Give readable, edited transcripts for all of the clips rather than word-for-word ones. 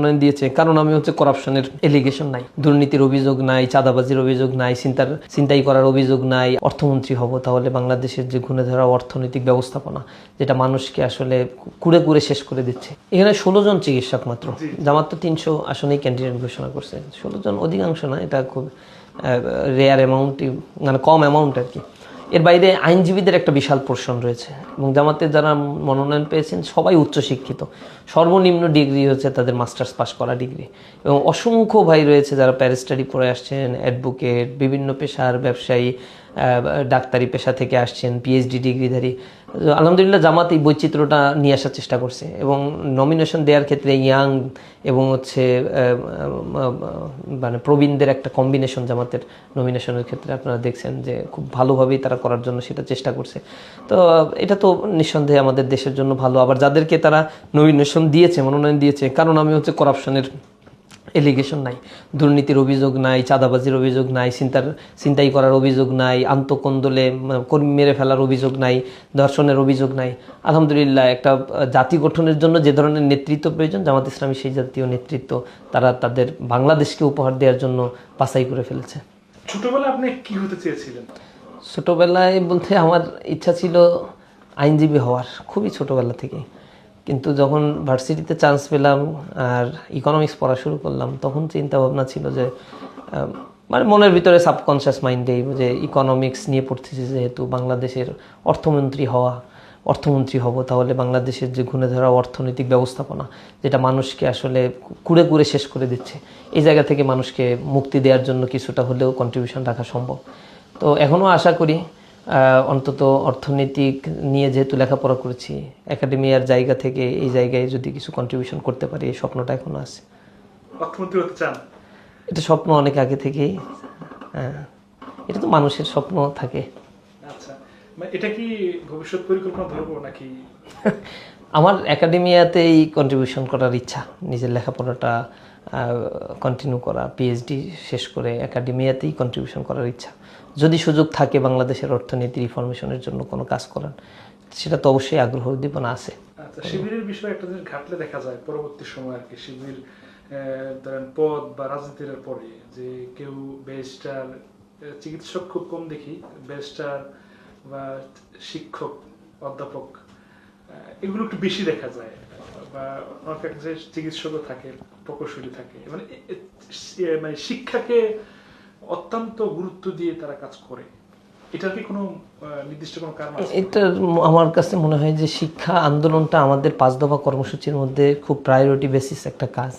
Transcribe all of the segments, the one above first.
মনোনয়ন দিয়েছে, কারণ আমি হচ্ছে করাপশনের এলিগেশন নাই, দুর্নীতির অভিযোগ নাই, চাঁদাবাজির অভিযোগ নাই, ছিনতাই করার অভিযোগ নাই। অর্থমন্ত্রী হব, তাহলে বাংলাদেশের যে ঘুরে ধরা অর্থনৈতিক ব্যবস্থাপনা যেটা মানুষকে আসলে কুড়ে কুড়ে শেষ করে দিচ্ছে। এখানে 16 জন চিকিৎসক মাত্র, জামাত তো 300 আসনেই ক্যান্ডিডেট ঘোষণা করছে। 16 জন অধিকাংশ না, এটা খুব রেয়ার অ্যামাউন্ট, মানে কম অ্যামাউন্ট আর কি। এর বাইরে আইনজীবীদের একটা বিশাল পোর্শন রয়েছে, এবং জামাতের যারা মনোনয়ন পেয়েছেন সবাই উচ্চশিক্ষিত, সর্বনিম্ন ডিগ্রি হচ্ছে তাদের মাস্টার্স পাস করা ডিগ্রি, এবং অসংখ্য ভাই রয়েছে যারা প্যারিস্টাডি পড়ে আসছেন, অ্যাডভোকেট, বিভিন্ন পেশার ব্যবসায়ী, ডাক্তারি পেশা থেকে আসছেন, পিএইচডি ডিগ্রিধারী। আলহামদুলিল্লাহ জামাত এই বৈচিত্র্যটা নিয়ে আসার চেষ্টা করছে, এবং নমিনেশন দেওয়ার ক্ষেত্রে ইয়াং এবং হচ্ছে মানে প্রবীণদের একটা কম্বিনেশন জামাতের নমিনেশনের ক্ষেত্রে আপনারা দেখছেন যে খুব ভালোভাবেই তারা করার জন্য সেটা চেষ্টা করছে। তো এটা তো নিঃসন্দেহে আমাদের দেশের জন্য ভালো। আবার যাদেরকে তারা নমিনেশন দিয়েছে, মনোনয়ন দিয়েছে, কারণ আমি হচ্ছে করাপশনের এলিগেশন নাই, দুর্নীতির অভিযোগ নাই, চাঁদাবাজির অভিযোগ নাই, ছিনতাই করার অভিযোগ নাই, আন্তঃকন্দলে কর্মী মেরে ফেলার অভিযোগ নাই, ধর্ষণের অভিযোগ নাই। আলহামদুলিল্লাহ একটা জাতি গঠনের জন্য যে ধরনের নেতৃত্ব প্রয়োজন, জামাত ইসলামী সেই জাতীয় নেতৃত্ব তারা তাদের বাংলাদেশকে উপহার দেওয়ার জন্য বাছাই করে ফেলেছে। ছোটবেলায় আপনি কি হতে চেয়েছিলেন? ছোটবেলায় বলতে আমার ইচ্ছা ছিল আইনজীবী হওয়ার, খুবই ছোটবেলা থেকে। কিন্তু যখন ভার্সিটিতে চান্স পেলাম আর ইকোনমিক্স পড়া শুরু করলাম, তখন চিন্তা ভাবনা ছিল যে মানে মনের ভিতরে সাবকনশিয়াস মাইন্ডেই যে ইকোনমিক্স নিয়ে পড়তেছি, যেহেতু বাংলাদেশের অর্থমন্ত্রী হব, তাহলে বাংলাদেশের যে ঘুরে ধরা অর্থনৈতিক ব্যবস্থাপনা যেটা মানুষকে আসলে কুড়ে কুড়ে শেষ করে দিচ্ছে, এই জায়গা থেকে মানুষকে মুক্তি দেওয়ার জন্য কিছুটা হলেও কন্ট্রিবিউশন রাখা সম্ভব। তো এখনও আশা করি অন্তত অর্থনৈতিক নিয়ে যেহেতু লেখাপড়া করেছি, একাডেমিয়ার জায়গা থেকে এই জায়গায় যদি কিছু কন্ট্রিবিউশন করতে পারি, এই স্বপ্নটা এখনো আছে। অর্থমন্ত্রী হতে চান? এটা স্বপ্ন অনেক আগে থেকেই, হ্যাঁ, এটা তো মানুষের স্বপ্ন থাকে। আচ্ছা, এটা কি ভবিষ্যৎ পরিকল্পনা ধরবো নাকি? আমার একাডেমিয়াতেই কন্ট্রিবিউশন করার ইচ্ছা, নিজের লেখাপড়াটা কন্টিনিউ করা, পিএইচডি শেষ করে একাডেমিয়াতেই কন্ট্রিবিউশন করার ইচ্ছা। যদি সুযোগ থাকে বাংলাদেশের অর্থনীতি রিফরমেশনের জন্য কোনো কাজ করার, সেটা তো অবশ্যই আগ্রহ উদ্দীপনা আছে। আচ্ছা, শিবিরের বিষয়ে একটা জিনিস ঘাটলে দেখা যায় পরবর্তী সময় আর কি, শিবির ধরেন পদ বা রাজনীতির পরে যে কেউ ব্যারিস্টার, চিকিৎসক খুব কম দেখি, ব্যারিস্টার বা শিক্ষক, অধ্যাপক এগুলো একটু বেশি দেখা যায়, বা অনেক যে চিকিৎসকও থাকে, প্রকৌশলী থাকে, মানে শিক্ষাকে অত্যন্ত গুরুত্ব দিয়ে তারা কাজ করে। এটার কি কোনো নির্দিষ্ট কোনো কারণ আছে? এটা আমার কাছে মনে হয় যে শিক্ষা আন্দোলনটা আমাদের 5 দফা কর্মসূচির মধ্যে খুব প্রায়োরিটি বেসিস একটা কাজ,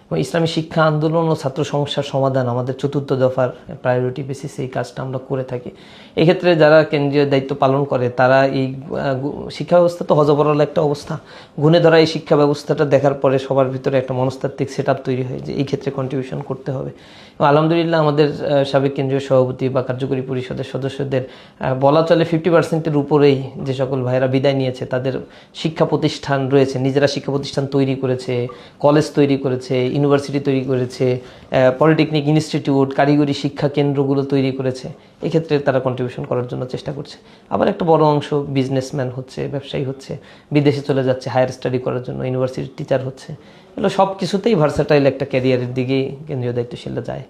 এবং ইসলামী শিক্ষা আন্দোলন ও ছাত্র সমস্যার সমাধান আমাদের 4র্থ দফার প্রায়োরিটি বেসিস এই কাজটা আমরা করে থাকি। এক্ষেত্রে যারা কেন্দ্রীয় দায়িত্ব পালন করে তারা এই শিক্ষা ব্যবস্থা তো হজবরল একটা অবস্থা, গুণে ধরা এই শিক্ষা ব্যবস্থাটা দেখার পরে সবার ভিতরে একটা মনস্তাত্ত্বিক সেট আপ তৈরি হয় যে এই ক্ষেত্রে কন্ট্রিবিউশন করতে হবে। এবং আলহামদুলিল্লাহ আমাদের সাবেক কেন্দ্রীয় সভাপতি বা কার্যকরী পরিষদের সদস্যদের বলা চলে 50%-এর উপরেই যে সকল ভাইয়েরা বিদায় নিয়েছে তাদের শিক্ষা প্রতিষ্ঠান রয়েছে, নিজেরা শিক্ষা প্রতিষ্ঠান তৈরি করেছে, কলেজ তৈরি করেছে, ইউনিভার্সিটি তৈরি করেছে, পলিটেকনিক ইনস্টিটিউট, কারিগরি শিক্ষা কেন্দ্রগুলো তৈরি করেছে। এক্ষেত্রে তারা কন্ট্রিবিউশন করার জন্য চেষ্টা করছে। আবার একটা বড় অংশ বিজনেসম্যান হচ্ছে, ব্যবসায়ী হচ্ছে, বিদেশে চলে যাচ্ছে হায়ার স্টাডি করার জন্য, ইউনিভার্সিটির টিচার হচ্ছে। এগুলো সব কিছুতেই ভার্সাটাইল একটা ক্যারিয়ারের দিকেই কেন্দ্রীয় দায়িত্বশীলরা যায়।